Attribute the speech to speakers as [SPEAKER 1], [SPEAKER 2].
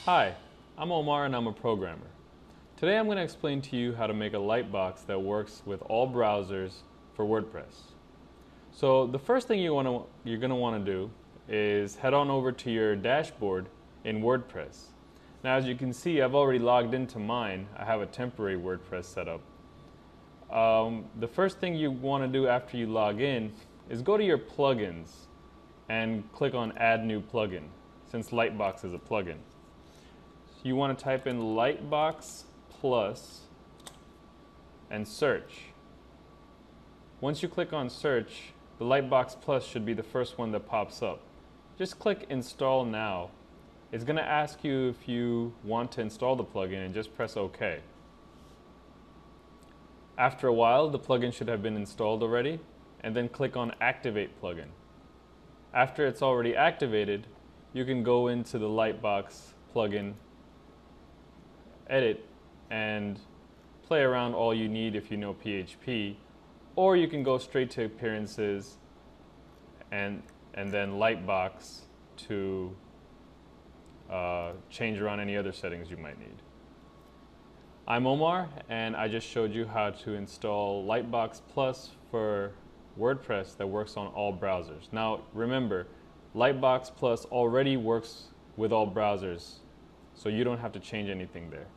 [SPEAKER 1] Hi, I'm Omar and I'm a programmer. Today I'm going to explain to you how to make a Lightbox that works with all browsers for WordPress. So the first thing you're going to want to do is head on over to your dashboard in WordPress. Now as you can see, I've already logged into mine. I have a temporary WordPress setup. The first thing you want to do after you log in is go to your plugins and click on Add New Plugin, since Lightbox is a plugin. So you want to type in Lightbox Plus and search. Once you click on search, the Lightbox Plus should be the first one that pops up. Just click Install Now. It's going to ask you if you want to install the plugin and just press OK. After a while, the plugin should have been installed already, and then click on Activate Plugin. After it's already activated, you can go into the Lightbox plugin, edit, and play around all you need if you know PHP, or you can go straight to Appearances and then Lightbox to change around any other settings you might need. I'm Omar, and I just showed you how to install Lightbox Plus for WordPress that works on all browsers. Now remember, Lightbox Plus already works with all browsers, so you don't have to change anything there.